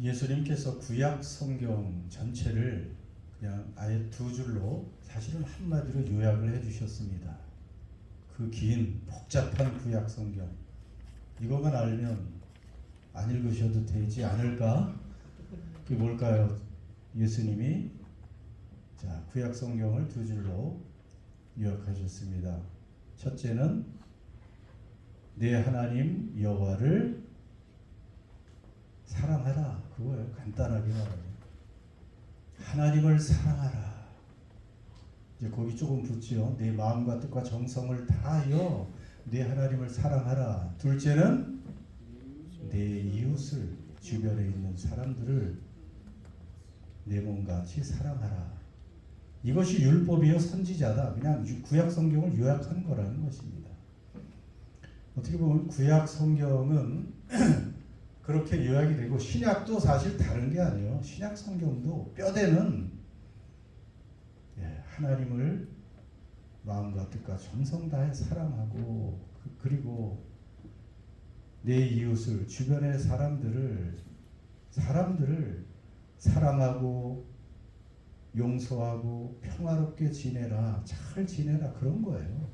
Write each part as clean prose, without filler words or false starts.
예수님께서 구약 성경 전체를 그냥 아예 두 줄로 사실은 한마디로 요약을 해주셨습니다. 그 긴 복잡한 구약 성경 이거만 알면 안 읽으셔도 되지 않을까? 그게 뭘까요? 예수님이 자 구약 성경을 두 줄로 요약하셨습니다. 첫째는 내 하나님 여호와를 사랑하라. 그거예요. 간단하게 말하면 하나님을 사랑하라. 이제 거기 조금 붙지요. 내 마음과 뜻과 정성을 다하여 내 하나님을 사랑하라. 둘째는 내 이웃을 주변에 있는 사람들을 내 몸같이 사랑하라. 이것이 율법이요 선지자다. 그냥 구약 성경을 요약한 거라는 것입니다. 어떻게 보면 구약 성경은 그렇게 요약이 되고 신약도 사실 다른 게 아니에요. 신약 성경도 뼈대는 하나님을 마음과 뜻과 정성 다해 사랑하고 그리고 내 이웃을 주변의 사람들을 사랑하고 용서하고 평화롭게 지내라, 잘 지내라 그런 거예요.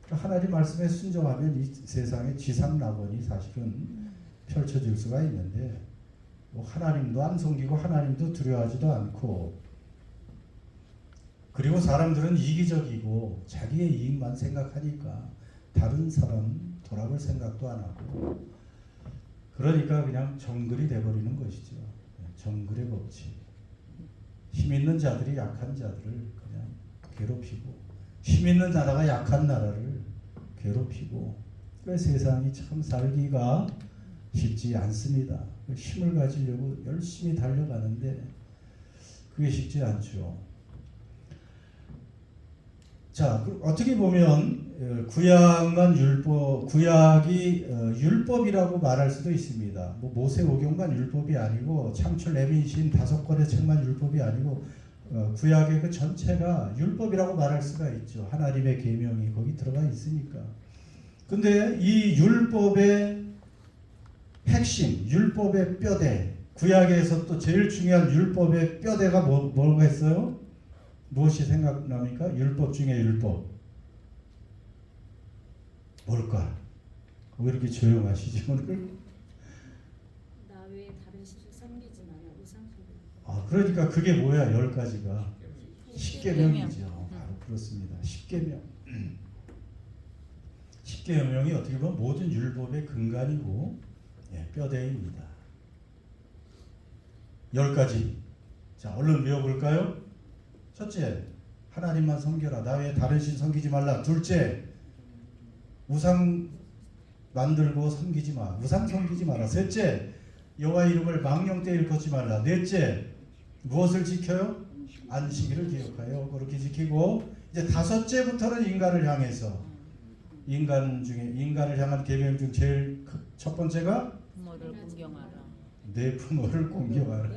그러니까 하나님 말씀에 순종하면 이 세상에 지상낙원이 사실은 펼쳐질 수가 있는데 뭐 하나님도 안 섬기고 하나님도 두려워하지도 않고 그리고 사람들은 이기적이고 자기의 이익만 생각하니까 다른 사람 돌아볼 생각도 안 하고 그러니까 그냥 정글이 돼버리는 것이죠. 정글의 법칙. 힘 있는 자들이 약한 자들을 그냥 괴롭히고 힘 있는 나라가 약한 나라를 괴롭히고 그 세상이 참 살기가 쉽지 않습니다. 힘을 가지려고 열심히 달려가는데 그게 쉽지 않죠. 자, 어떻게 보면 구약만 구약이 율법이라고 말할 수도 있습니다. 뭐 모세오경만 율법이 아니고 창출 레위신 5권의 책만 율법이 아니고 구약의 그 전체가 율법이라고 말할 수가 있죠. 하나님의 계명이 거기 들어가 있으니까. 근데 이 율법의 핵심, 율법의 뼈대, 구약에서 또 제일 중요한 율법의 뼈대가 뭐가 있어요? 무엇이 생각납니까? 율법 중에 율법. 뭘까? 왜 이렇게 조용하시지 오늘? 나 외에 다른 신을 섬기지 마라. 우상 숭배. 아, 그러니까 그게 뭐야? 10가지가. 십계명이죠. 바로 그렇습니다. 십계명. 십계명이 어떻게 보면 모든 율법의 근간이고 뼈대입니다. 10가지. 자, 얼른 외워볼까요? 첫째, 하나님만 섬겨라. 나 외에 다른 신 섬기지 말라. 둘째, 우상 만들고 섬기지 마. 우상 섬기지 마라. 셋째, 여호와 이름을 망령되이 일컫지 말라. 넷째, 무엇을 지켜요? 안식일을 기억하여 그렇게 지키고 이제 다섯째부터는 인간을 향해서 인간을 향한 계명 중 제일 첫 번째가 부모를 공경하라. 내 부모를 공경하라.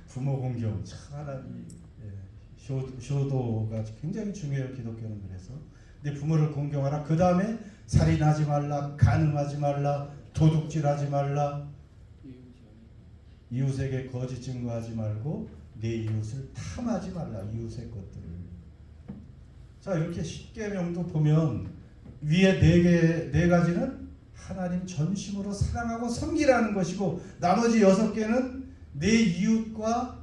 부모 공경 참 하나님 효도가 굉장히 중요해요. 기독교는. 그래서 내 부모를 공경하라. 그 다음에 살인하지 말라, 간음하지 말라, 도둑질하지 말라, 이웃에게 거짓 증거하지 말고 내 이웃을 탐하지 말라. 이웃의 것들을. 자, 이렇게 십계명도 보면 위에 네 가지는 하나님 전심으로 사랑하고 섬기라는 것이고 나머지 6개는 내 이웃과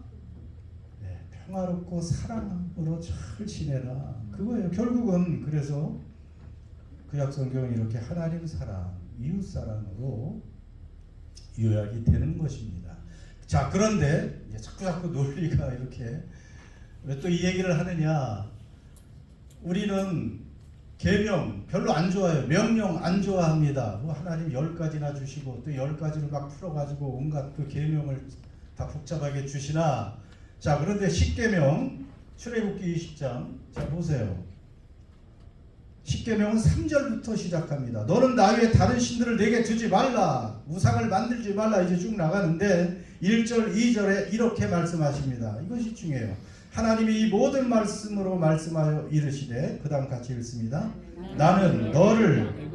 평화롭고 사랑으로 잘 지내라. 그거예요. 결국은 그래서 구약 성경은 이렇게 하나님 사랑, 이웃 사랑으로 요약이 되는 것입니다. 자, 그런데 이제 자꾸 논리가 이렇게 왜 또 이 얘기를 하느냐? 우리는 계명 별로 안 좋아해요. 명령 안 좋아합니다. 뭐 하나님 10가지나 주시고 또 10가지를 막 풀어가지고 온갖 그 계명을 다 복잡하게 주시나. 자, 그런데 십계명 출애굽기 20장 자 보세요. 십계명은 3절부터 시작합니다. 너는 나 외에 다른 신들을 내게 두지 말라. 우상을 만들지 말라. 이제 쭉 나가는데 1절 2절에 이렇게 말씀하십니다. 이것이 중요해요. 하나님이 이 모든 말씀으로 말씀하여 이르시되, 그 다음 같이 읽습니다. 나는 너를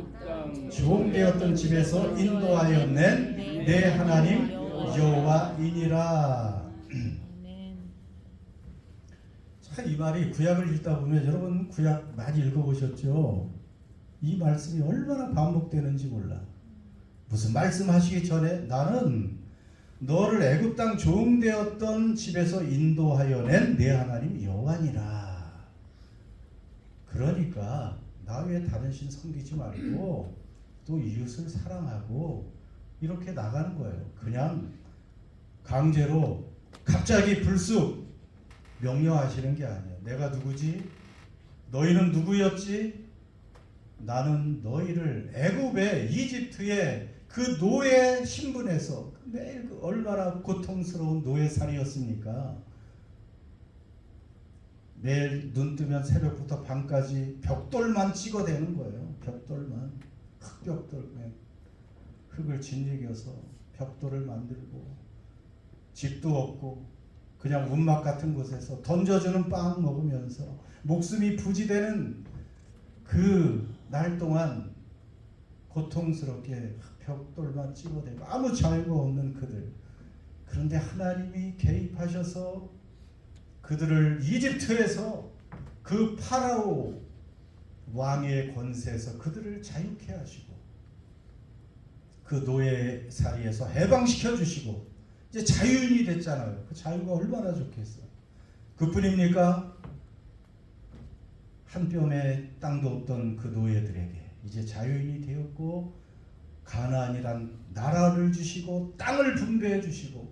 종되었던 집에서 인도하여 낸 내 하나님 여호와이니라. 자, 이 말이 구약을 읽다 보면, 여러분 구약 많이 읽어보셨죠? 이 말씀이 얼마나 반복되는지 몰라. 무슨 말씀하시기 전에 나는 너를 애굽 땅 종되었던 집에서 인도하여 낸 내 하나님 여호와니라. 그러니까 나 외에 다른 신 섬기지 말고 또 이웃을 사랑하고 이렇게 나가는 거예요. 그냥 강제로 갑자기 불쑥 명령하시는 게 아니에요. 내가 누구지? 너희는 누구였지? 나는 너희를 애굽의 이집트의 그 노예 신분에서, 매일 얼마나 고통스러운 노예살이였습니까? 매일 눈 뜨면 새벽부터 밤까지 벽돌만 찍어대는 거예요. 벽돌만, 흙벽돌, 흙을 짓이겨서 벽돌을 만들고, 집도 없고 그냥 운막 같은 곳에서 던져주는 빵 먹으면서 목숨이 부지되는 그 날 동안 고통스럽게 벽돌만 찍어대고 아무 자유가 없는 그들. 그런데 하나님이 개입하셔서 그들을 이집트에서, 그 파라오 왕의 권세에서 그들을 자유케 하시고 그 노예살이에서 해방시켜 주시고 이제 자유인이 됐잖아요. 그 자유가 얼마나 좋겠어요. 그뿐입니까? 한 뼘의 땅도 없던 그 노예들에게 이제 자유인이 되었고, 가나안이란 나라를 주시고 땅을 분배해 주시고,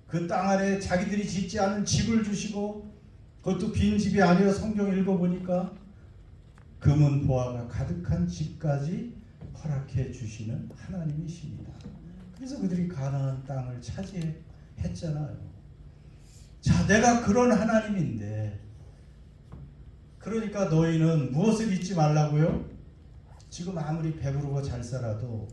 그 땅 안에 자기들이 짓지 않은 집을 주시고, 그것도 빈 집이 아니라 성경 읽어보니까 금은 보화가 가득한 집까지 허락해 주시는 하나님이십니다. 그래서 그들이 가나안 땅을 차지했잖아요. 자, 내가 그런 하나님인데, 그러니까 너희는 무엇을 잊지 말라고요? 지금 아무리 배부르고 잘 살아도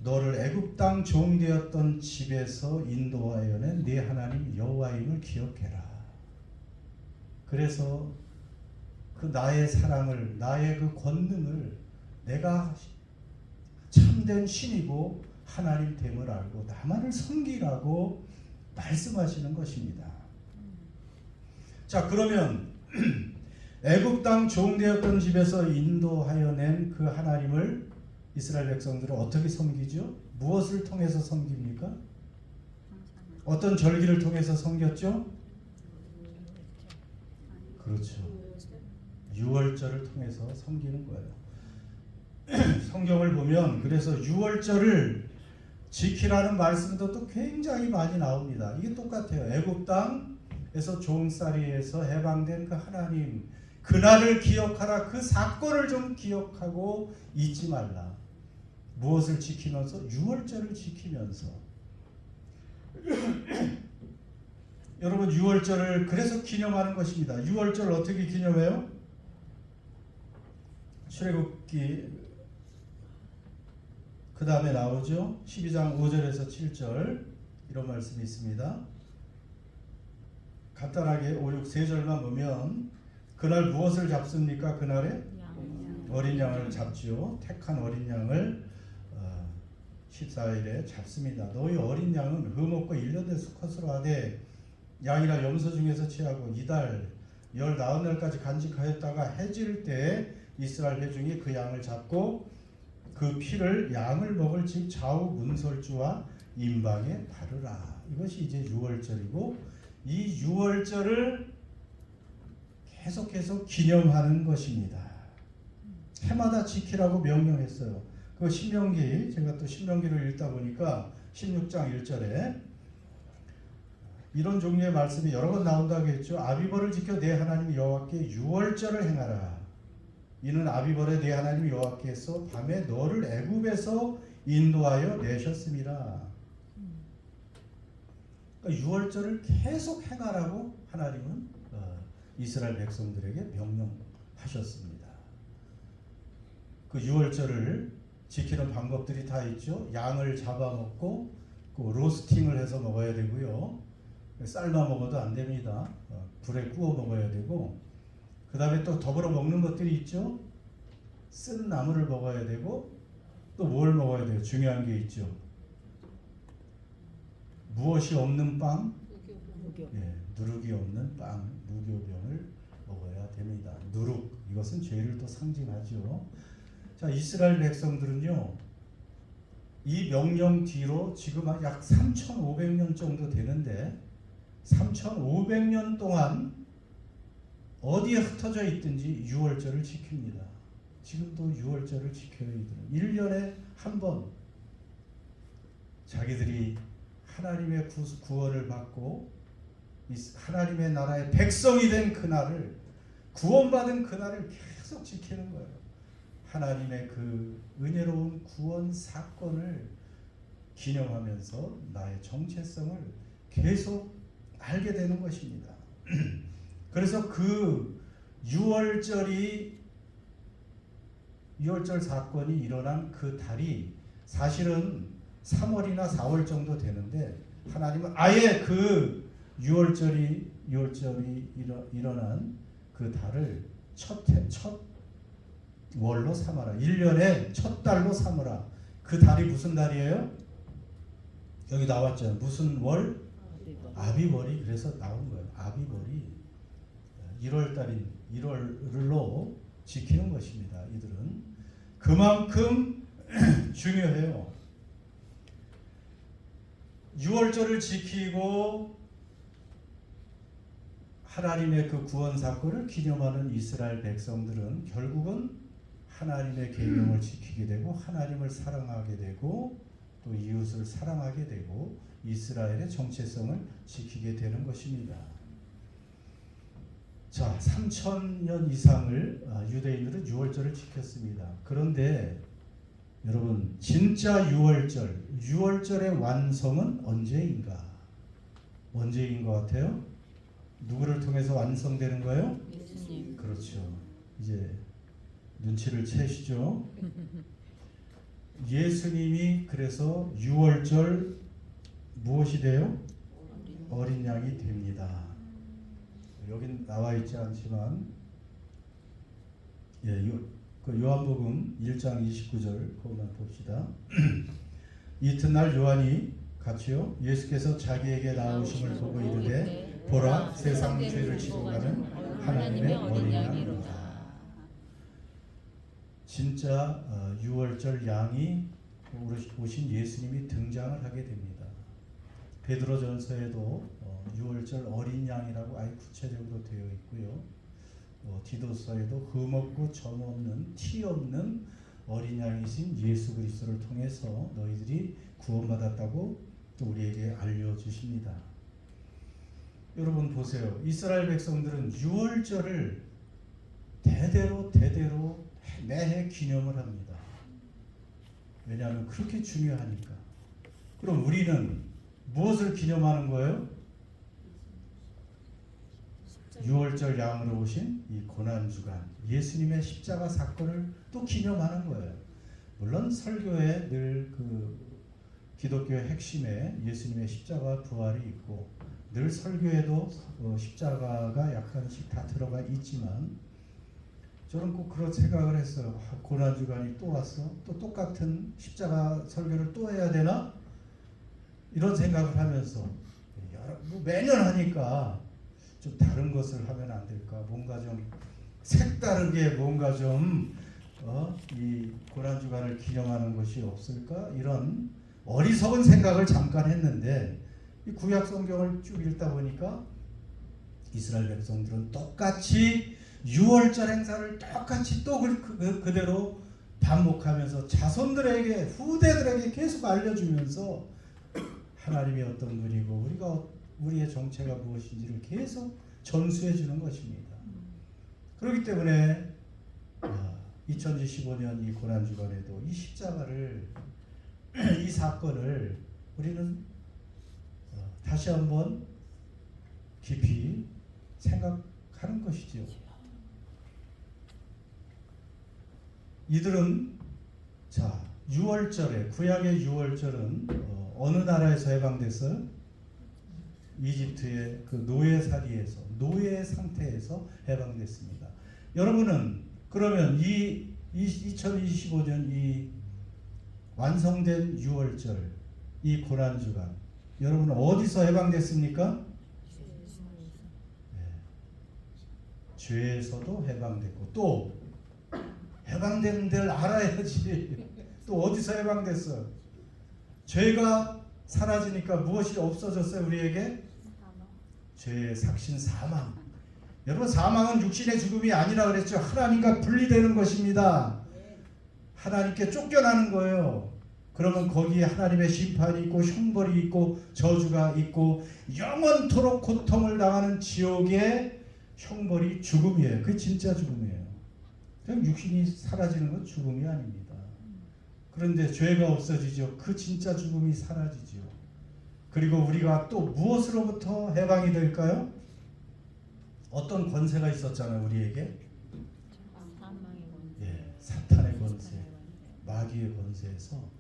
너를 애굽 땅 종되었던 집에서 인도하여 낸 네 하나님 여호와임을 기억해라. 그래서 그 나의 사랑을, 나의 그 권능을, 내가 참된 신이고 하나님 됨을 알고 나만을 섬기라고 말씀하시는 것입니다. 자, 그러면 애굽 땅 종되었던 집에서 인도하여 낸 그 하나님을 이스라엘 백성들은 어떻게 섬기죠? 무엇을 통해서 섬깁니까? 어떤 절기를 통해서 섬겼죠? 그렇죠. 유월절을 통해서 섬기는 거예요. 성경을 보면 그래서 유월절을 지키라는 말씀도 또 굉장히 많이 나옵니다. 이게 똑같아요. 애굽 땅에서 종살이에서 해방된 그 하나님, 그날을 기억하라. 그 사건을 좀 기억하고 잊지 말라. 무엇을 지키면서? 유월절을 지키면서. 여러분, 유월절을 그래서 기념하는 것입니다. 유월절 어떻게 기념해요? 출애굽기 그 다음에 나오죠. 12장 5절에서 7절 이런 말씀이 있습니다. 간단하게 5, 6, 3절만 보면, 그날 무엇을 잡습니까? 그날에 어린 양을 잡지요. 택한 어린 양을 14일에 잡습니다. 너희 어린 양은 흠없고 1년된 수컷으로 하되 양이라 염소 중에서 취하고 이달 19날까지 간직하였다가 해질 때 이스라엘 회중이 그 양을 잡고 그 피를 양을 먹을 집 좌우 문설주와 임방에 바르라. 이것이 이제 유월절이고, 이 유월절을 계속해서 기념하는 것입니다. 해마다 지키라고 명령했어요. 그 신명기, 제가 또 신명기를 읽다 보니까 16장 1절에 이런 종류의 말씀이 여러 번 나온다고 했죠. 아비벌을 지켜 내 하나님 여호와께 유월절을 행하라. 이는 아비벌의 내 하나님 여호와께서 밤에 너를 애굽에서 인도하여 내셨음이라. 그러니까 유월절을 계속 행하라고 하나님은 이스라엘 백성들에게 명령하셨습니다. 그 유월절을 지키는 방법들이 다 있죠. 양을 잡아먹고 그 로스팅을 해서 먹어야 되고요. 삶아 먹어도 안 됩니다. 불에 구워 먹어야 되고, 그 다음에 또 더불어 먹는 것들이 있죠. 쓴 나물을 먹어야 되고, 또 뭘 먹어야 돼요? 중요한 게 있죠. 무엇이 없는 빵? 무교. 예, 누룩이 없는 빵, 무교병을 먹어야 됩니다. 누룩, 이것은 죄를 또 상징하죠. 자, 이스라엘 백성들은요, 이 명령 뒤로 지금 약 3,500년 정도 되는데 3,500년 동안 어디에 흩어져 있든지 유월절을 지킵니다. 지금도 유월절을 지켜요. 이들은 1년에 한 번 자기들이 하나님의 구원을 받고 하나님의 나라의 백성이 된 그날을, 구원받은 그날을 계속 지키는 거예요. 하나님의 그 은혜로운 구원 사건을 기념하면서 나의 정체성을 계속 알게 되는 것입니다. 그래서 그 유월절 사건이 일어난 그 달이 사실은 3월이나 4월 정도 되는데, 하나님은 아예 그 유월절이 일어난 그 달을 첫 월로 삼아라. 1년의 첫 달로 삼으라. 그 달이 무슨 달이에요? 여기 나왔죠. 무슨 월? 아비월이 그래서 나온 거예요. 아비월이 1월달인 1월로 지키는 것입니다. 이들은 그만큼 중요해요. 6월절을 지키고 하나님의 그 구원 사건을 기념하는 이스라엘 백성들은 결국은 하나님의 계명을 지키게 되고 하나님을 사랑하게 되고 또 이웃을 사랑하게 되고 이스라엘의 정체성을 지키게 되는 것입니다. 자, 3,000년 이상을 유대인들은 유월절을 지켰습니다. 그런데 여러분, 진짜 유월절의 완성은 언제인가? 언제인 것 같아요? 누구를 통해서 완성되는 거예요? 예수님. 그렇죠. 이제 눈치를 채시죠. 예수님이 그래서 유월절 무엇이 돼요? 어린 양이 됩니다. 여긴 나와 있지 않지만 그 요한복음 1장 29절 그것만 봅시다. 이튿날 요한이 같이요 예수께서 자기에게 나오심을 보고 이르되 보라 세상 죄를 지고 가는 하나님의 어린 양이로다. 진짜 유월절 양이 오신 예수님이 등장을 하게 됩니다. 베드로전서에도 유월절 어린 양이라고 아예 구체적으로 되어 있고요. 디도서에도 흠없고 점없는 티 없는 어린 양이신 예수 그리스도를 통해서 너희들이 구원받았다고 또 우리에게 알려주십니다. 여러분 보세요. 이스라엘 백성들은 유월절을 대대로 매해 기념을 합니다. 왜냐하면 그렇게 중요하니까. 그럼 우리는 무엇을 기념하는 거예요? 유월절 양으로 오신 이 고난주간 예수님의 십자가 사건을 또 기념하는 거예요. 물론 설교에 늘 그 기독교의 핵심에 예수님의 십자가 부활이 있고 늘 설교에도 십자가가 약간씩 다 들어가 있지만 저는 꼭 그런 생각을 했어요. 고난주간이 또 왔어? 또 똑같은 십자가 설교를 또 해야 되나? 이런 생각을 하면서 매년 하니까 좀 다른 것을 하면 안 될까? 뭔가 좀 색다르게 뭔가 좀 이 고난주간을 기념하는 것이 없을까? 이런 어리석은 생각을 잠깐 했는데 이 구약 성경을 쭉 읽다 보니까 이스라엘 백성들은 똑같이 유월절 행사를 똑같이 또 그대로 반복하면서 자손들에게 후대들에게 계속 알려주면서 하나님이 어떤 분이고 우리의 정체가 무엇인지를 계속 전수해 주는 것입니다. 그렇기 때문에 2015년 이 고난주간에도 이 십자가를 이 사건을 우리는 다시 한번 깊이 생각하는 것이지요. 이들은 자 구약의 유월절은 어느 나라에서 해방됐어요? 이집트의 그 노예살이에서 노예 상태에서 해방됐습니다. 여러분은 그러면 이 2025년 이 완성된 6월절 이 고난주간 여러분은 어디서 해방됐습니까? 네. 죄에서도 해방됐고 또 해방된 데를 알아야지. 또 어디서 해방됐어? 죄가 사라지니까 무엇이 없어졌어요 우리에게? 죄의 삭신 사망. 여러분 사망은 육신의 죽음이 아니라 그랬죠. 하나님과 분리되는 것입니다. 하나님께 쫓겨나는 거예요. 그러면 거기에 하나님의 심판이 있고 형벌이 있고 저주가 있고 영원토록 고통을 당하는 지옥의 형벌이 죽음이에요. 그게 진짜 죽음이에요. 그냥 육신이 사라지는 건 죽음이 아닙니다. 그런데 죄가 없어지죠. 그 진짜 죽음이 사라지죠. 그리고 우리가 또 무엇으로부터 해방이 될까요? 어떤 권세가 있었잖아요 우리에게. 예, 사탄의 권세, 마귀의 권세에서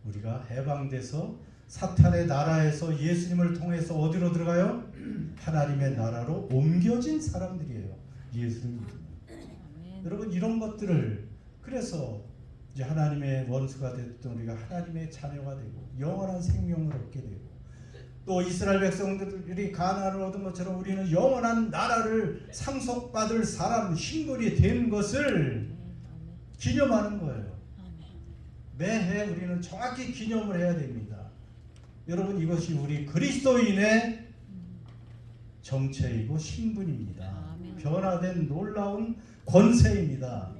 우리가 해방돼서 사탄의 나라에서 예수님을 통해서 어디로 들어가요? 하나님의 나라로 옮겨진 사람들이에요. 예수를 믿으면. 여러분 이런 것들을 그래서 이제 하나님의 원수가 됐던 우리가 하나님의 자녀가 되고 영원한 생명을 얻게 되고 또 이스라엘 백성들이 가나안을 얻은 것처럼 우리는 영원한 나라를 상속받을 사람 신분이 된 것을 기념하는 거예요. 매해 우리는 정확히 기념을 해야 됩니다. 여러분 이것이 우리 그리스도인의 정체이고 신분입니다. 변화된 놀라운 권세입니다.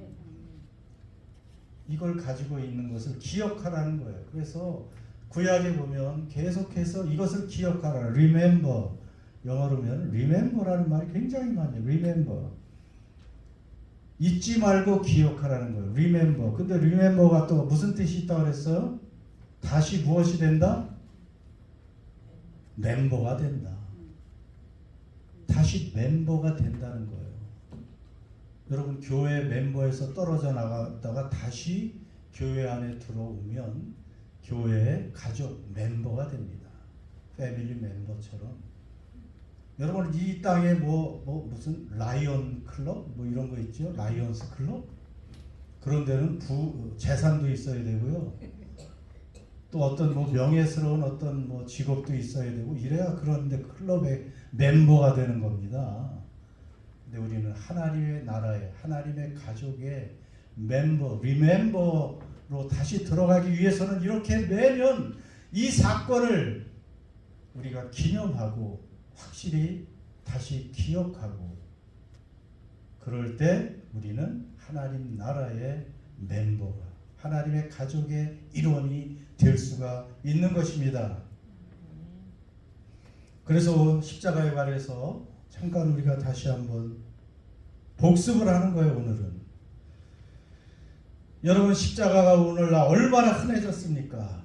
이걸 가지고 있는 것을 기억하라는 거예요. 그래서 구약에 보면 계속해서 이것을 기억하라. remember. 영어로면 remember라는 말이 굉장히 많아요. remember. 잊지 말고 기억하라는 거예요. remember. 근데 remember가 또 무슨 뜻이 있다고 그랬어요? 다시 무엇이 된다? 멤버가 된다. 다시 멤버가 된다는 거예요. 여러분 교회 멤버에서 떨어져 나갔다가 다시 교회 안에 들어오면 교회의 가족 멤버가 됩니다. 패밀리 멤버처럼. 여러분 이 땅에 무슨 라이언 클럽 뭐 이런 거 있죠? 라이언스 클럽? 그런 데는 재산도 있어야 되고요. 또 어떤 명예스러운 어떤 직업도 있어야 되고 이래야 그런데 클럽의 멤버가 되는 겁니다. 근데 우리는 하나님의 나라에 하나님의 가족의 멤버, 리멤버로 다시 들어가기 위해서는 이렇게 매년 이 사건을 우리가 기념하고 확실히 다시 기억하고 그럴 때 우리는 하나님 나라의 멤버가 하나님의 가족의 일원이 될 수가 있는 것입니다. 그래서 십자가에 관해서 잠깐 우리가 다시 한번 복습을 하는 거예요. 오늘은 여러분 십자가가 오늘날 얼마나 흔해졌습니까?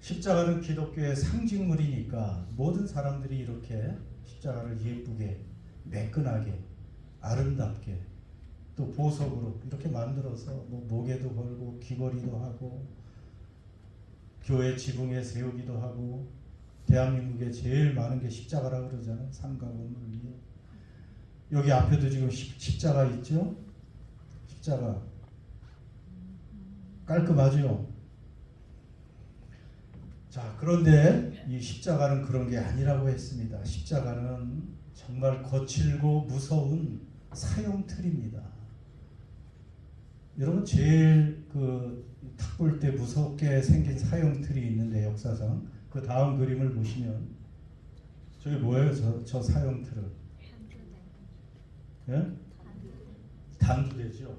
십자가는 기독교의 상징물이니까 모든 사람들이 이렇게 십자가를 예쁘게 매끈하게 아름답게 또 보석으로 이렇게 만들어서 목에도 걸고 귀걸이도 하고 교회 지붕에 세우기도 하고 대한민국에 제일 많은 게 십자가라고 그러잖아요. 상가 건물 위에. 여기 앞에도 지금 십자가 있죠? 십자가. 깔끔하죠? 자, 그런데 이 십자가는 그런 게 아니라고 했습니다. 십자가는 정말 거칠고 무서운 사형틀입니다. 여러분 제일 탁 볼 때 무섭게 생긴 사형틀이 있는데 역사상 그 다음 그림을 보시면 저게 뭐예요? 저 사형틀은? 예? 단두대죠.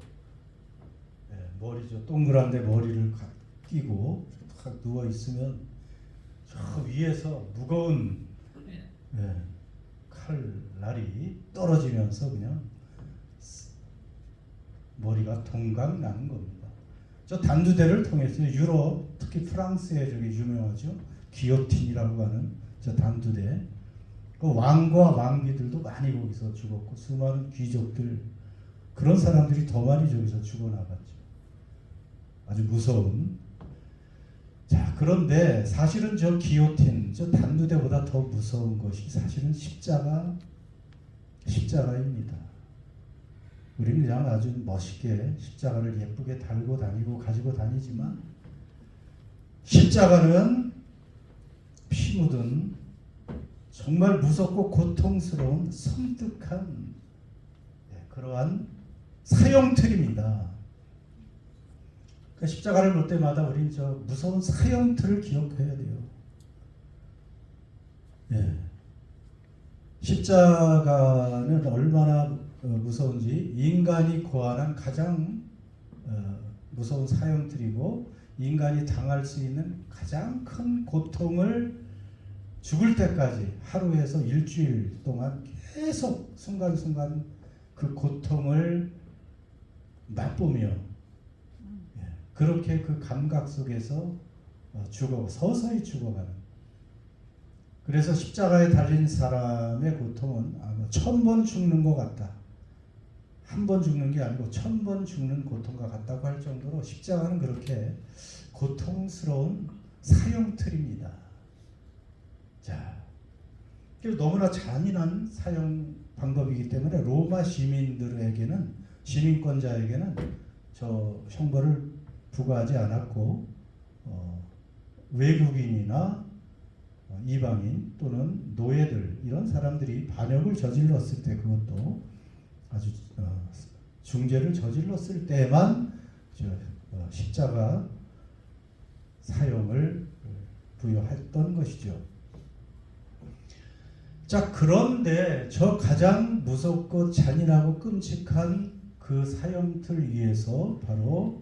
예, 머리죠. 동그란데 머리를 끼고 탁 누워 있으면 저 위에서 무거운 칼날이 떨어지면서 그냥 머리가 동강 나는 겁니다. 저 단두대를 통해서 유럽 특히 프랑스에 저기 유명하죠. 기요틴이라고 하는 저 단두대. 그 왕과 왕비들도 많이 거기서 죽었고 수많은 귀족들 그런 사람들이 더 많이 저기서 죽어나갔죠. 아주 무서운. 자, 그런데 사실은 저 기요틴, 저 단두대보다 더 무서운 것이 사실은 십자가입니다. 우리는 그냥 아주 멋있게 십자가를 예쁘게 달고 다니고 가지고 다니지만 십자가는 피 묻은 정말 무섭고 고통스러운 섬뜩한 그러한 사형틀입니다. 그러니까 십자가를 볼 때마다 우리는 저 무서운 사형틀을 기억해야 돼요. 예. 십자가는 얼마나 무서운지 인간이 고안한 가장 무서운 사형틀이고 인간이 당할 수 있는 가장 큰 고통을 죽을 때까지 하루에서 일주일 동안 계속 순간순간 그 고통을 맛보며 그렇게 그 감각 속에서 서서히 죽어가는. 그래서 십자가에 달린 사람의 고통은 1000번 죽는 것 같다. 한 번 죽는 게 아니고 1000번 죽는 고통과 같다고 할 정도로 십자가는 그렇게 고통스러운 사형틀입니다. 자, 너무나 잔인한 사형 방법이기 때문에 로마 시민권자에게는 저 형벌을 부과하지 않았고 외국인이나 이방인 또는 노예들 이런 사람들이 반역을 저질렀을 때 그것도 아주 중죄를 저질렀을 때만 십자가 사형을 부여했던 것이죠. 자, 그런데 저 가장 무섭고 잔인하고 끔찍한 그 사형틀 위에서 바로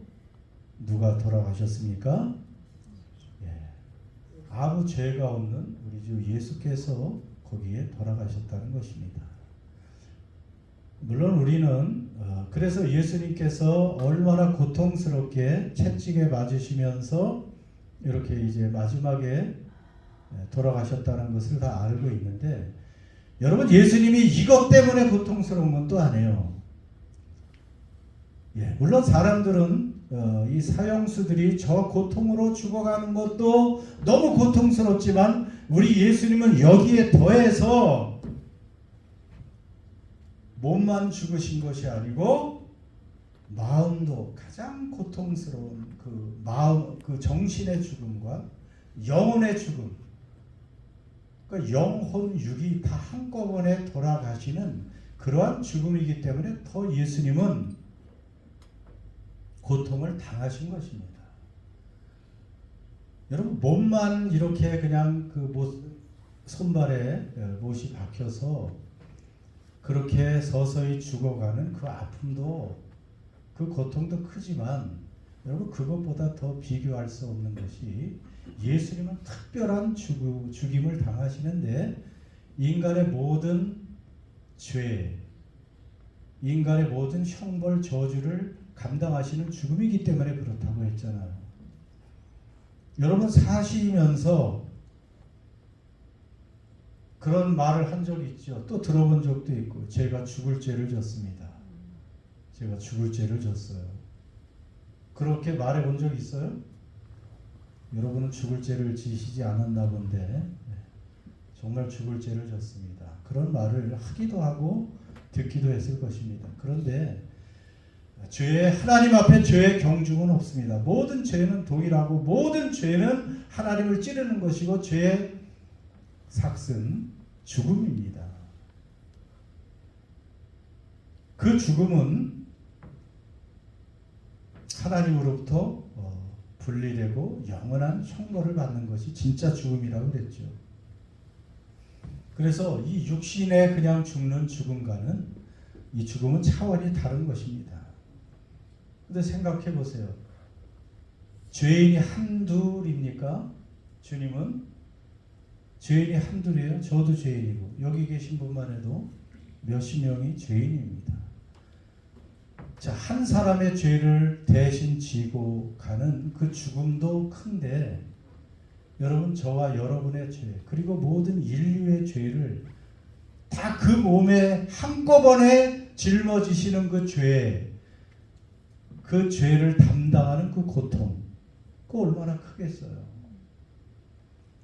누가 돌아가셨습니까? 아무 죄가 없는 우리 주 예수께서 거기에 돌아가셨다는 것입니다. 물론 우리는 그래서 예수님께서 얼마나 고통스럽게 채찍에 맞으시면서 이렇게 이제 마지막에 돌아가셨다는 것을 다 알고 있는데 여러분 예수님이 이것 때문에 고통스러운 건 또 아니에요. 물론 사람들은 이 사형수들이 저 고통으로 죽어가는 것도 너무 고통스럽지만 우리 예수님은 여기에 더해서 몸만 죽으신 것이 아니고 마음도 가장 고통스러운 그 마음, 그 정신의 죽음과 영혼의 죽음, 그러니까 영혼 육이 다 한꺼번에 돌아가시는 그러한 죽음이기 때문에 더 예수님은 고통을 당하신 것입니다. 여러분 몸만 이렇게 그냥 그 손발에 못이 박혀서 그렇게 서서히 죽어가는 그 아픔도 그 고통도 크지만 여러분 그것보다 더 비교할 수 없는 것이 예수님은 특별한 죽임을 당하시는데 인간의 모든 죄, 인간의 모든 형벌 저주를 감당하시는 죽음이기 때문에 그렇다고 했잖아요. 여러분 사시면서 그런 말을 한 적이 있죠. 또 들어본 적도 있고 제가 죽을 죄를 졌습니다. 제가 죽을 죄를 졌어요. 그렇게 말해 본 적 있어요? 여러분은 죽을 죄를 지시지 않았나 본데 정말 죽을 죄를 졌습니다. 그런 말을 하기도 하고 듣기도 했을 것입니다. 그런데 하나님 앞에 죄의 경중은 없습니다. 모든 죄는 동일하고 모든 죄는 하나님을 찌르는 것이고 죄의 삭은 죽음입니다. 그 죽음은 하나님으로부터 분리되고 영원한 형벌을 받는 것이 진짜 죽음이라고 그랬죠. 그래서 이 육신에 그냥 죽는 죽음과는 이 죽음은 차원이 다른 것입니다. 근데 생각해 보세요. 죄인이 한둘입니까? 주님은 죄인이 한둘이에요. 저도 죄인이고 여기 계신 분만 해도 몇십 명이 죄인입니다. 자, 한 사람의 죄를 대신 지고 가는 그 죽음도 큰데 여러분 저와 여러분의 죄 그리고 모든 인류의 죄를 다 그 몸에 한꺼번에 짊어지시는 그 죄를 담당하는 그 고통 그거 얼마나 크겠어요.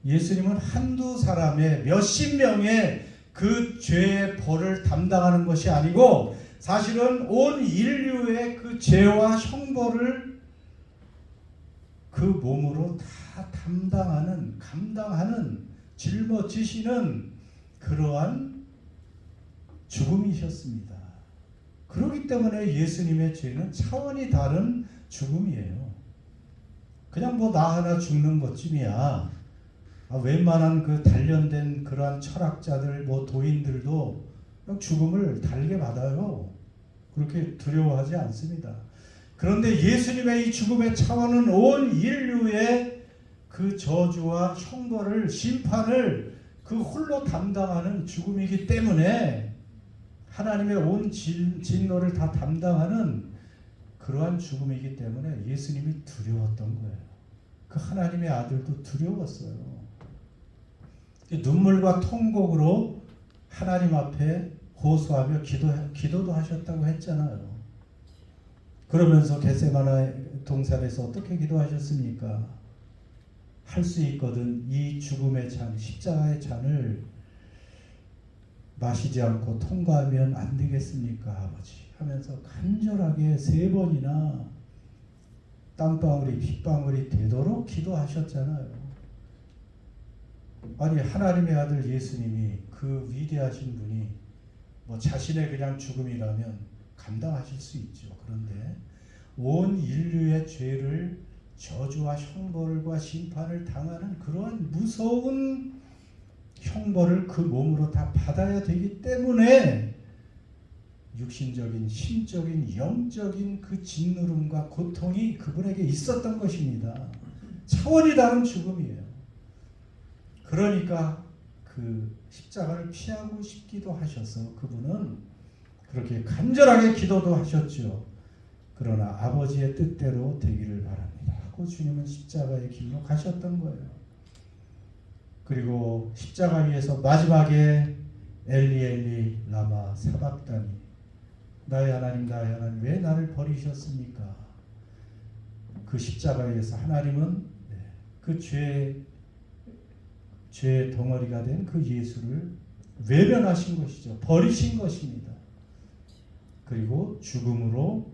예수님은 한두 사람의 몇십 명의 그 죄의 벌을 담당하는 것이 아니고 사실은 온 인류의 그 죄와 형벌을 그 몸으로 다 감당하는 짊어지시는 그러한 죽음이셨습니다. 그렇기 때문에 예수님의 죄는 차원이 다른 죽음이에요. 그냥 뭐 나 하나 죽는 것쯤이야. 웬만한 그 단련된 그러한 철학자들, 뭐 도인들도 죽음을 달게 받아요. 그렇게 두려워하지 않습니다. 그런데 예수님의 이 죽음의 차원은 온 인류의 그 저주와 형벌을, 심판을 그 홀로 담당하는 죽음이기 때문에 하나님의 온 진노를 다 담당하는 그러한 죽음이기 때문에 예수님이 두려웠던 거예요. 그 하나님의 아들도 두려웠어요. 눈물과 통곡으로 하나님 앞에 호소하며 기도도 하셨다고 했잖아요. 그러면서 겟세마네 동산에서 어떻게 기도하셨습니까? 할 수 있거든 이 죽음의 잔, 십자가의 잔을 마시지 않고 통과하면 안 되겠습니까, 아버지? 하면서 간절하게 3번이나 땀방울이 핏방울이 되도록 기도하셨잖아요. 아니 하나님의 아들 예수님이 그 위대하신 분이 뭐 자신의 그냥 죽음이라면 감당하실 수 있죠. 그런데 온 인류의 죄를 저주와 형벌과 심판을 당하는 그러한 무서운 형벌을 그 몸으로 다 받아야 되기 때문에 육신적인, 심적인, 영적인 그 짓누름과 고통이 그분에게 있었던 것입니다. 차원이 다른 죽음이에요. 그러니까 그 십자가를 피하고 싶기도 하셔서 그분은 그렇게 간절하게 기도도 하셨죠. 그러나 아버지의 뜻대로 되기를 바랍니다 하고 주님은 십자가의 길로 가셨던 거예요. 그리고 십자가 위에서 마지막에 엘리 엘리 라마 사박다니, 나의 하나님 나의 하나님 왜 나를 버리셨습니까? 그 십자가 위에서 하나님은 그 죄의 덩어리가 된 그 예수를 외면하신 것이죠. 버리신 것입니다. 그리고 죽음으로,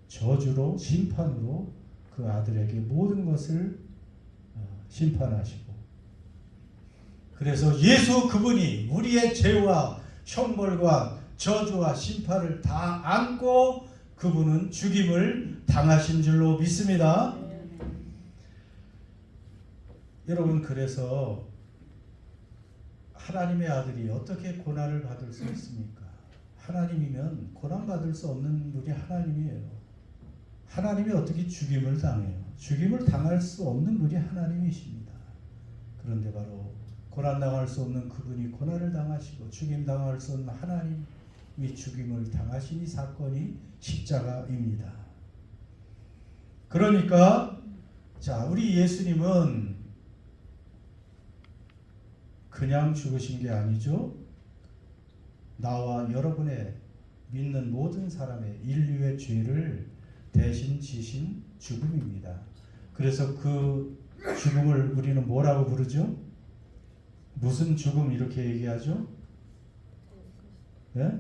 저주로, 심판으로 그 아들에게 모든 것을 심판하시고, 그래서 예수 그분이 우리의 죄와 형벌과 저주와 심판을 다 안고 그분은 죽임을 당하신 줄로 믿습니다. 여러분, 그래서 하나님의 아들이 어떻게 고난을 받을 수 있습니까? 하나님이면 고난받을 수 없는 분이 하나님이에요. 하나님이 어떻게 죽임을 당해요? 죽임을 당할 수 없는 분이 하나님이십니다. 그런데 바로 고난당할 수 없는 그분이 고난을 당하시고 죽임당할 수 없는 하나님이 죽임을 당하신 이 사건이 십자가입니다. 그러니까 자, 우리 예수님은 그냥 죽으신 게 아니죠. 나와 여러분의 믿는 모든 사람의 인류의 죄를 대신 지신 죽음입니다. 그래서 그 죽음을 우리는 뭐라고 부르죠? 무슨 죽음 이렇게 얘기하죠? 네?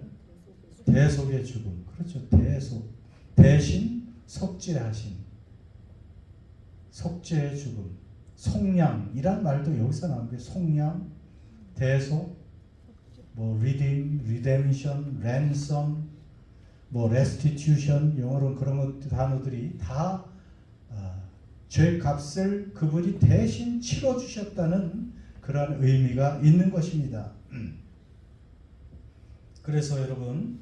대속의 죽음. 그렇죠. 대속. 대신 속죄하신. 속죄의 죽음. 속량이란 말도 여기서 나오는 게 속량, 대속, 뭐 redeem, redemption, ransom, 뭐 restitution, 영어로는 그런 단어들이 다 죄값을 그분이 대신 치러주셨다는 그런 의미가 있는 것입니다. 그래서 여러분,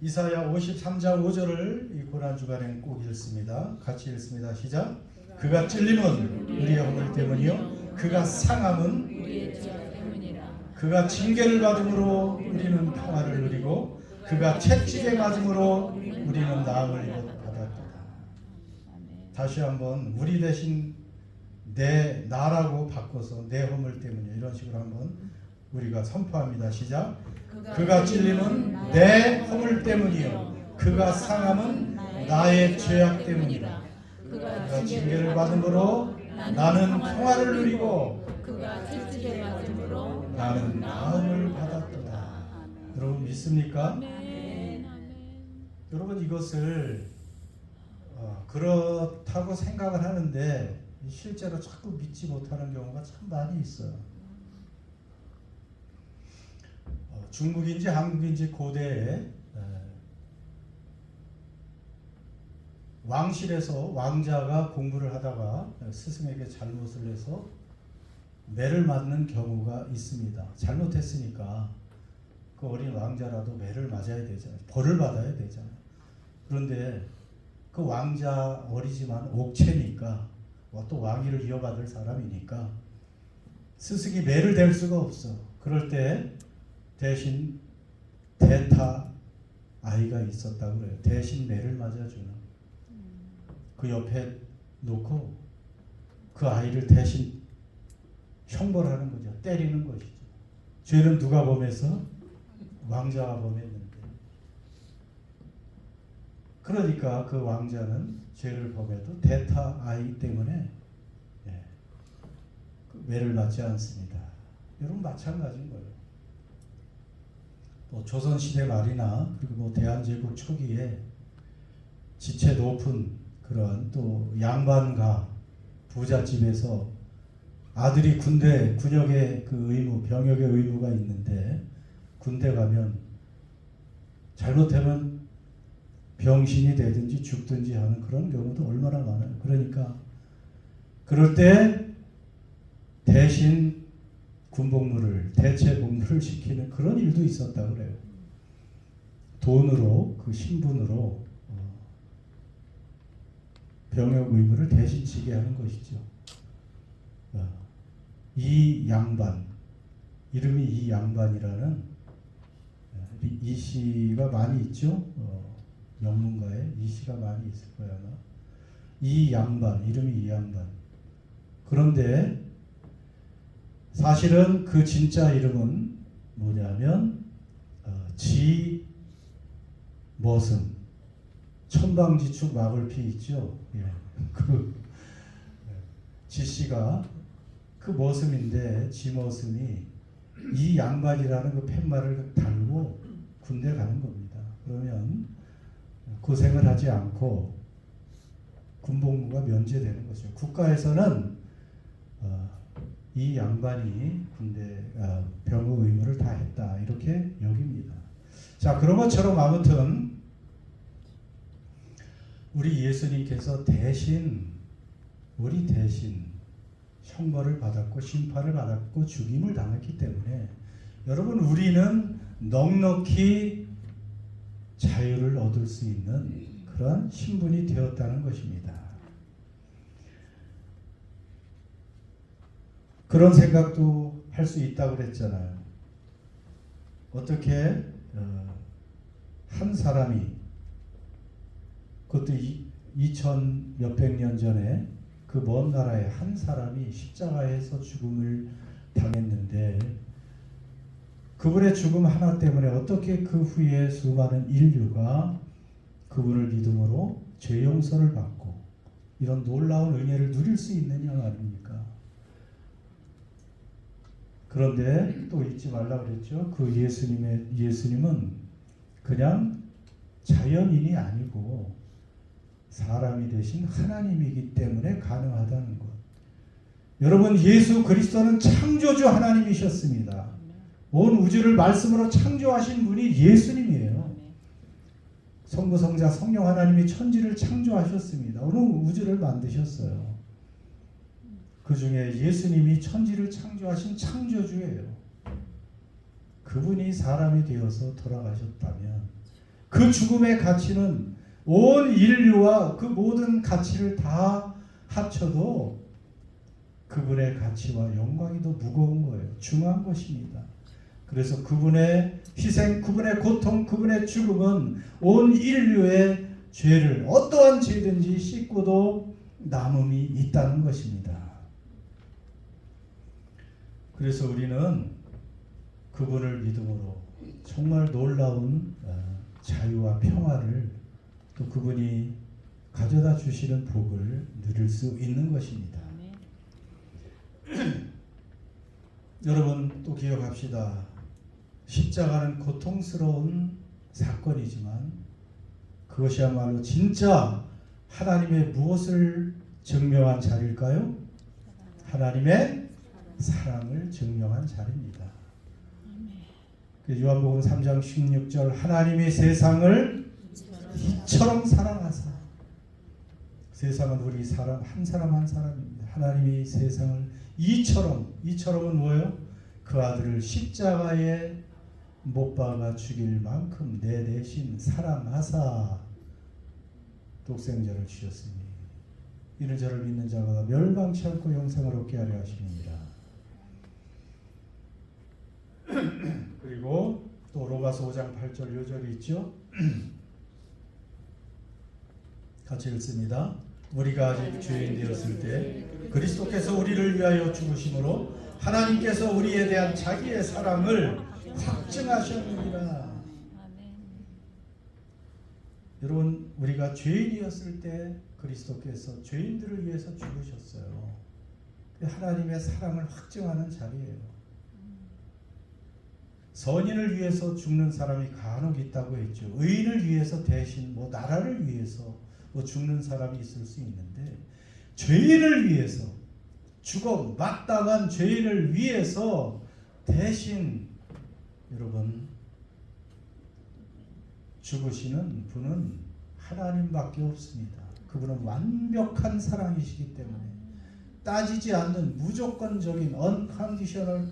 이사야 53장 5절을 이 고난주간에 꼭 읽습니다. 같이 읽습니다. 시작. 그가 찔림은 우리의 허물 때문이요 그가 상함은 우리의 죄 때문이라. 그가 징계를 받음으로 우리는 평화를 누리고 그가 채찍에 맞음으로 우리는 나음을 받았다. 다시 한번 우리 대신 나라고 바꿔서 내 허물 때문에 이런 식으로 한번 우리가 선포합니다. 시작. 그가 찔림은 내 허물 때문이요 그가 상함은 나의 죄악 때문이라. 그가 징계를 받음으로 나는 평화를 누리고 그가 채찍에 맞음으로 나는 나음을 받았도다. 아멘. 여러분 믿습니까? 아멘. 여러분 이것을 그렇다고 생각을 하는데 실제로 자꾸 믿지 못하는 경우가 참 많이 있어요. 중국인지 한국인지 고대에 왕실에서 왕자가 공부를 하다가 스승에게 잘못을 해서 매를 맞는 경우가 있습니다. 잘못했으니까 그 어린 왕자라도 매를 맞아야 되잖아요. 벌을 받아야 되잖아요. 그런데 그 왕자 어리지만 옥체니까 또 왕위를 이어받을 사람이니까 스승이 매를 댈 수가 없어. 그럴 때 대신 대타 아이가 있었다고 그래요. 대신 매를 맞아주는. 그 옆에 놓고 그 아이를 대신 형벌하는 거죠. 때리는 것이죠. 죄는 누가 범해서? 왕자가 범했는데. 그러니까 그 왕자는 죄를 범해도 대타 아이 때문에 그 매를 맞지 않습니다. 여러분 마찬가지인 거예요. 또 조선시대 말이나 그리고 뭐 대한제국 초기에 지체 높은 그런 또 양반가 부잣집에서 아들이 군대 군역의 그 의무 병역의 의무가 있는데 군대 가면 잘못하면 병신이 되든지 죽든지 하는 그런 경우도 얼마나 많아요. 그러니까 그럴 때 대신 군복무를 대체 복무를 시키는 그런 일도 있었다 그래요. 돈으로 그 신분으로 병역 의무를 대신 지게 하는 것이죠. 이 양반 이름이 이 양반이라는 이 시가 많이 있죠. 영문가에 이 시가 많이 있을 거야 아마. 이 양반 이름이 이 양반. 그런데 사실은 그 진짜 이름은 뭐냐면 지 머슴 천방지축 마글피 있죠. 예. 그 지씨가 그 머슴인데 지머슴이 이 양반이라는 그 팻말을 달고 군대 가는 겁니다. 그러면 고생을 하지 않고 군복무가 면제되는 거죠. 국가에서는 이 양반이 군대 병역 의무를 다 했다 이렇게 여깁니다. 자 그런 것처럼 아무튼 우리 예수님께서 우리 대신 형벌을 받았고 심판을 받았고 죽임을 당했기 때문에 여러분 우리는 넉넉히 자유를 얻을 수 있는 그런 신분이 되었다는 것입니다. 그런 생각도 할 수 있다고 그랬잖아요. 어떻게 한 사람이 그것도 2000 몇백 년 전에 그 먼 나라에 한 사람이 십자가에서 죽음을 당했는데 그분의 죽음 하나 때문에 어떻게 그 후에 수많은 인류가 그분을 믿음으로 죄 용서를 받고 이런 놀라운 은혜를 누릴 수 있느냐 말입니까? 그런데 또 잊지 말라 그랬죠. 그 예수님은 그냥 자연인이 아니고 사람이 되신 하나님이기 때문에 가능하다는 것. 여러분 예수 그리스도는 창조주 하나님이셨습니다. 온 우주를 말씀으로 창조하신 분이 예수님이에요. 성부 성자 성령 하나님이 천지를 창조하셨습니다. 온 우주를 만드셨어요. 그 중에 예수님이 천지를 창조하신 창조주예요. 그분이 사람이 되어서 돌아가셨다면 그 죽음의 가치는 온 인류와 그 모든 가치를 다 합쳐도 그분의 가치와 영광이 더 무거운 거예요. 중요한 것입니다. 그래서 그분의 희생, 그분의 고통, 그분의 죽음은 온 인류의 죄를 어떠한 죄든지 씻고도 남음이 있다는 것입니다. 그래서 우리는 그분을 믿음으로 정말 놀라운 자유와 평화를 또 그분이 가져다 주시는 복을 누릴 수 있는 것입니다. 여러분 또 기억합시다. 십자가는 고통스러운 사건이지만 그것이야말로 진짜 하나님의 무엇을 증명한 자리일까요? 하나님의 사랑을 증명한 자리입니다. 요한복음 3장 16절 하나님이 세상을 이처럼 사랑하사 세상은 우리 사람 한 사람 한 사람입니다. 하나님이 세상을 이처럼은 뭐예요? 그 아들을 십자가에 못 박아 죽일 만큼 내 대신 사랑하사 독생자를 주셨으니 이는 저를 믿는 자가 멸망치 않고 영생을 얻게 하려 하심이니라. 그리고 또 로마서 5장 8절 요절이 있죠. 같이 읽습니다. 우리가 아직 죄인 되었을 때 그리스도께서 우리를 위하여 죽으심으로 하나님께서 우리에 대한 자기의 사랑을 확증하셨느니라. 여러분 우리가 죄인이었을 때 그리스도께서 죄인들을 위해서 죽으셨어요. 하나님의 사랑을 확증하는 자리예요. 선인을 위해서 죽는 사람이 간혹 있다고 했죠. 의인을 위해서 대신 나라를 위해서 죽는 사람이 있을 수 있는데 죄인을 위해서 마땅한 죄인을 위해서 대신 여러분 죽으시는 분은 하나님밖에 없습니다. 그분은 완벽한 사랑이시기 때문에 따지지 않는 무조건적인 unconditional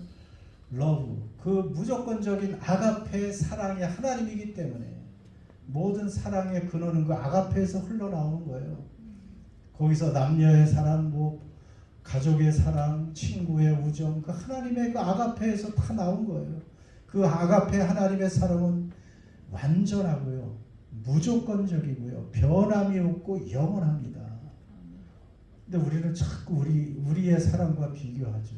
love, 그 무조건적인 아가페의 사랑이 하나님이기 때문에 모든 사랑의 근원은 그 아가페에서 흘러나오는 거예요. 거기서 남녀의 사랑, 가족의 사랑, 친구의 우정, 그 하나님의 그 아가페에서 다 나온 거예요. 그 아가페 하나님의 사랑은 완전하고요, 무조건적이고요, 변함이 없고 영원합니다. 근데 우리는 자꾸 우리의 사랑과 비교하죠.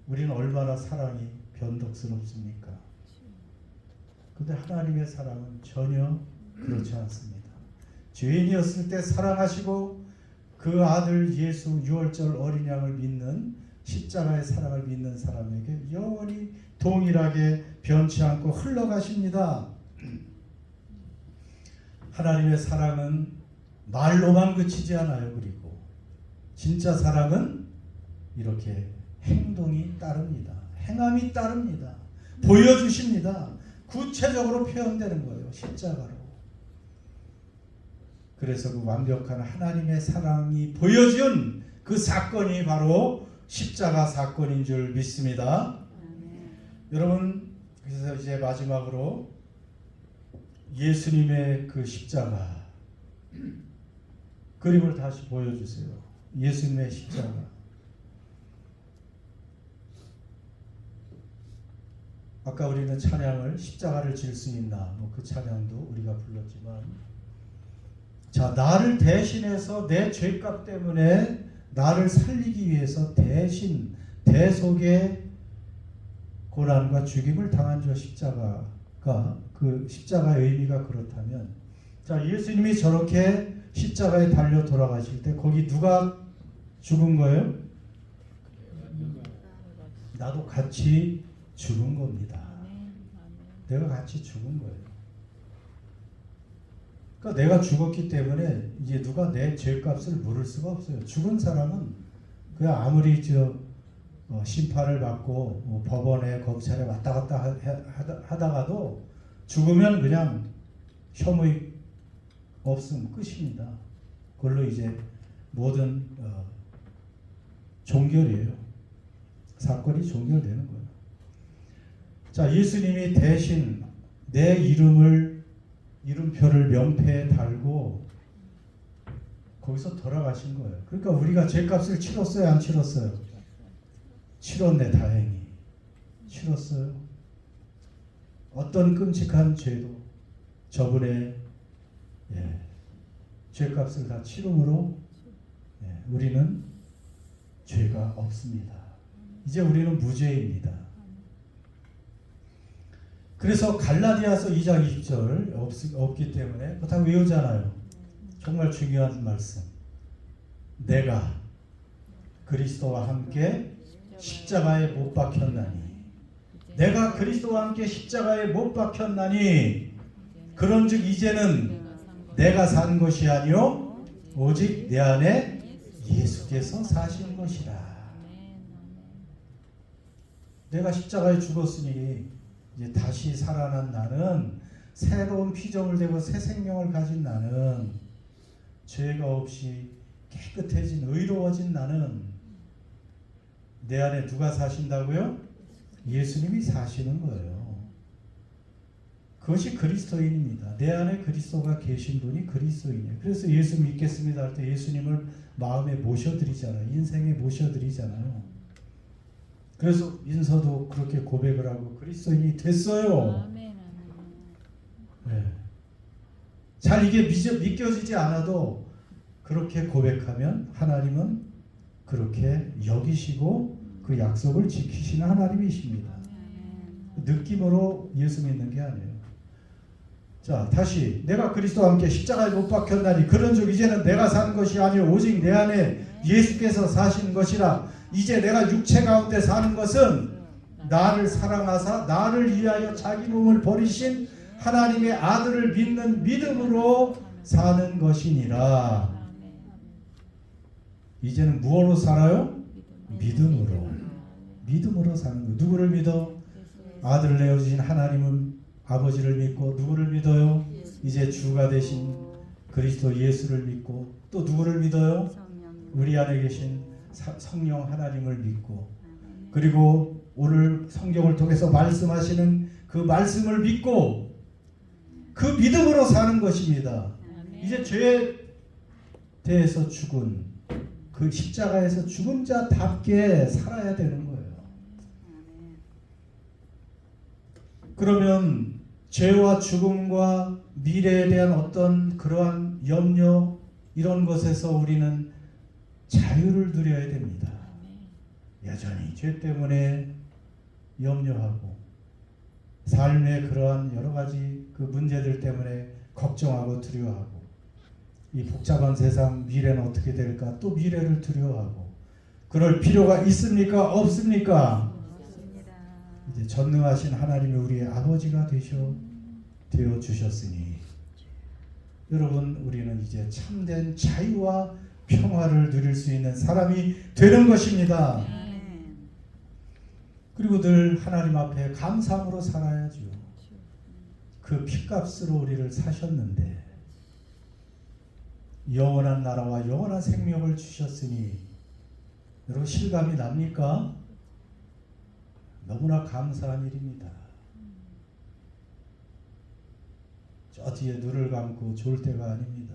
우리는 얼마나 사랑이 변덕스럽습니까? 근데 하나님의 사랑은 전혀 그렇지 않습니다. 죄인이었을 때 사랑하시고 그 아들 예수 유월절 어린 양을 믿는 십자가의 사랑을 믿는 사람에게 영원히 동일하게 변치 않고 흘러가십니다. 하나님의 사랑은 말로만 그치지 않아요. 그리고 진짜 사랑은 이렇게 행동이 따릅니다. 행함이 따릅니다. 보여주십니다. 구체적으로 표현되는 거예요. 십자가로. 그래서 그 완벽한 하나님의 사랑이 보여준 그 사건이 바로 십자가 사건인 줄 믿습니다. 여러분, 그래서 이제 마지막으로 예수님의 그 십자가 그림을 다시 보여주세요. 예수님의 십자가. 아까 우리는 찬양을 십자가를 질 수 있나 그 찬양도 우리가 불렀지만, 자, 나를 대신해서 내 죄값 때문에 나를 살리기 위해서 대신 대속의 고난과 죽임을 당한 저 십자가가, 그 십자가의 의미가 그렇다면, 자, 예수님이 저렇게 십자가에 달려 돌아가실 때 거기 누가 죽은 거예요? 나도 같이 죽은 겁니다. 내가 같이 죽은 거예요. 그러니까 내가 죽었기 때문에 이제 누가 내 죄값을 물을 수가 없어요. 죽은 사람은 그냥 아무리 심판을 받고 법원에 검찰에 왔다 갔다 하다가도 죽으면 그냥 혐의 없음 끝입니다. 그걸로 이제 모든 종결이에요. 사건이 종결되는 거예요. 자, 예수님이 대신 내 이름표를 명패에 달고 거기서 돌아가신 거예요. 그러니까 우리가 죄값을 치렀어요, 안 치렀어요? 치렀네, 다행히. 치렀어요. 어떤 끔찍한 죄도 저분의 죄값을 다 치름으로 우리는 죄가 없습니다. 이제 우리는 무죄입니다. 그래서 갈라디아서 2장 20절 없기 때문에 그거 다 외우잖아요. 정말 중요한 말씀. 내가 그리스도와 함께 십자가에 못 박혔나니 내가 그리스도와 함께 십자가에 못 박혔나니 그런즉 이제는 내가 산 것이 아니요 오직 내 안에 예수께서 사신 것이라. 내가 십자가에 죽었으니 이제 다시 살아난 나는, 새로운 피조물 되고 새 생명을 가진 나는, 죄가 없이 깨끗해진 의로워진 나는, 내 안에 누가 사신다고요? 예수님이 사시는 거예요. 그것이 그리스도인입니다. 내 안에 그리스도가 계신 분이 그리스도인이에요. 그래서 예수 믿겠습니다 할 때 예수님을 마음에 모셔드리잖아요. 인생에 모셔드리잖아요. 그래서 인서도 그렇게 고백을 하고 그리스도인이 됐어요. 네. 잘 이게 믿겨지지 않아도 그렇게 고백하면 하나님은 그렇게 여기시고 그 약속을 지키시는 하나님이십니다. 느낌으로 예수 믿는 게 아니에요. 자, 다시 내가 그리스도와 함께 십자가에 못 박혔나니 그런즉 이제는 내가 산 것이 아니요 오직 내 안에 예수께서 사신 것이라. 이제 내가 육체 가운데 사는 것은 나를 사랑하사 나를 위하여 자기 몸을 버리신 하나님의 아들을 믿는 믿음으로 사는 것이니라. 이제는 무엇으로 살아요? 믿음으로. 믿음으로 사는 거예요. 누구를 믿어? 아들을 내어주신 하나님은 아버지를 믿고, 누구를 믿어요? 이제 주가 되신 그리스도 예수를 믿고, 또 누구를 믿어요? 우리 안에 계신 성령 하나님을 믿고, 그리고 오늘 성경을 통해서 말씀하시는 그 말씀을 믿고 그 믿음으로 사는 것입니다. 이제 죄에 대해서 죽은 그 십자가에서 죽은 자답게 살아야 되는 거예요. 그러면 죄와 죽음과 미래에 대한 어떤 그러한 염려, 이런 것에서 우리는 자유를 누려야 됩니다. 여전히 죄 때문에 염려하고 삶의 그러한 여러 가지 그 문제들 때문에 걱정하고 두려워하고, 이 복잡한 세상 미래는 어떻게 될까 또 미래를 두려워하고, 그럴 필요가 있습니까? 없습니까? 이제 전능하신 하나님이 우리의 아버지가 되어 주셨으니 여러분, 우리는 이제 참된 자유와 평화를 누릴 수 있는 사람이 되는 것입니다. 그리고 늘 하나님 앞에 감사함으로 살아야죠. 그 핏값으로 우리를 사셨는데 영원한 나라와 영원한 생명을 주셨으니 여러분, 실감이 납니까? 너무나 감사한 일입니다. 저 뒤에 눈을 감고 좋을 때가 아닙니다.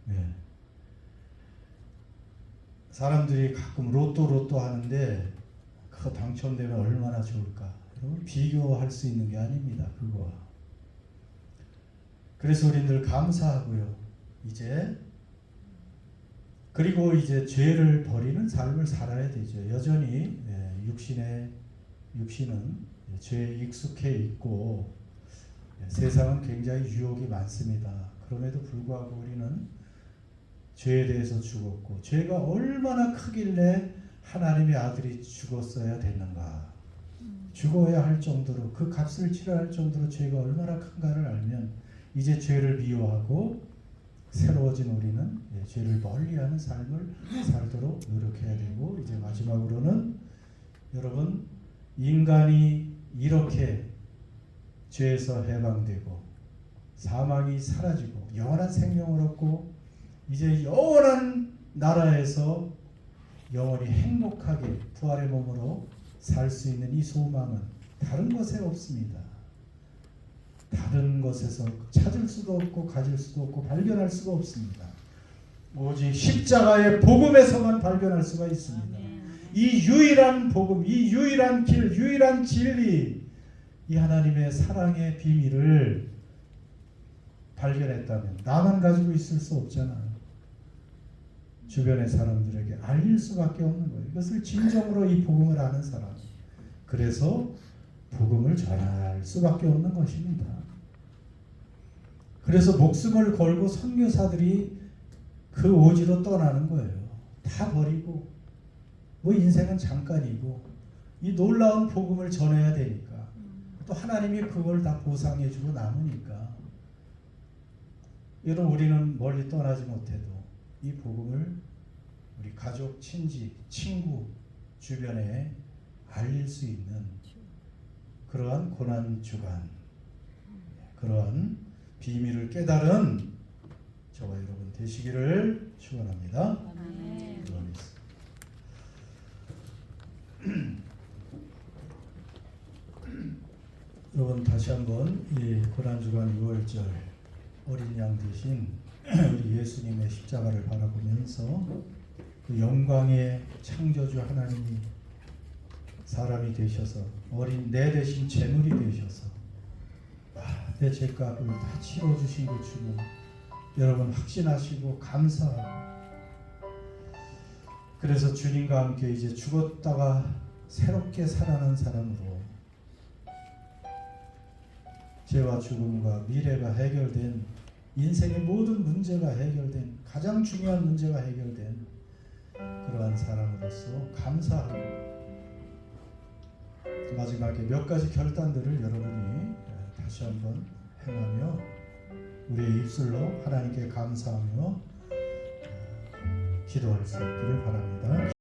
네. 사람들이 가끔 로또 하는데 그거 당첨되면 얼마나 좋을까? 여러분, 비교할 수 있는 게 아닙니다. 그거와. 그래서 우리들 감사하고요. 그리고 이제 죄를 버리는 삶을 살아야 되죠. 여전히 육신은 죄에 익숙해 있고 세상은 굉장히 유혹이 많습니다. 그럼에도 불구하고 우리는 죄에 대해서 죽었고, 죄가 얼마나 크길래 하나님의 아들이 죽었어야 됐는가, 죽어야 할 정도로, 그 값을 치러야 할 정도로 죄가 얼마나 큰가를 알면 이제 죄를 미워하고 새로워진 우리는 죄를 멀리하는 삶을 살도록 노력해야 되고, 이제 마지막으로는 여러분, 인간이 이렇게 죄에서 해방되고 사망이 사라지고 영원한 생명을 얻고 이제 영원한 나라에서 영원히 행복하게 부활의 몸으로 살 수 있는 이 소망은 다른 것에 없습니다. 다른 것에서 찾을 수도 없고 가질 수도 없고 발견할 수가 없습니다. 오직 십자가의 복음에서만 발견할 수가 있습니다. 이 유일한 복음, 이 유일한 길, 유일한 진리, 이 하나님의 사랑의 비밀을 발견했다면 나만 가지고 있을 수 없잖아요. 주변의 사람들에게 알릴 수밖에 없는 거예요. 이것을 진정으로 이 복음을 아는 사람, 그래서 복음을 전할 수밖에 없는 것입니다. 그래서 목숨을 걸고 선교사들이 그 오지로 떠나는 거예요. 다 버리고 뭐 인생은 잠깐이고 이 놀라운 복음을 전해야 되니까 또 하나님이 그걸 다 보상해주고 남으니까 여러분 우리는 멀리 떠나지 못해도 이 복음을 우리 가족, 친지, 친구 주변에 알릴 수 있는 그러한 고난주간, 그러한 비밀을 깨달은 저와 여러분 되시기를 축원합니다. 아멘. 기도하겠습니다. 여러분 다시 한번 이 고난주간 6월절 어린 양 되신 우리 예수님의 십자가를 바라보면서 그 영광의 창조주 하나님이 사람이 되셔서 어린 내 대신 제물이 되셔서 내 죄값을 다 치러주신 그 주님 여러분 확신하시고 감사하고 그래서 주님과 함께 이제 죽었다가 새롭게 살아난 사람으로 죄와 죽음과 미래가 해결된 인생의 모든 문제가 해결된 가장 중요한 문제가 해결된 그러한 사람으로서 감사하고 마지막에 몇 가지 결단들을 여러분이 다시 한번 행하며 우리의 입술로 하나님께 감사하며 기도할 수 있기를 바랍니다.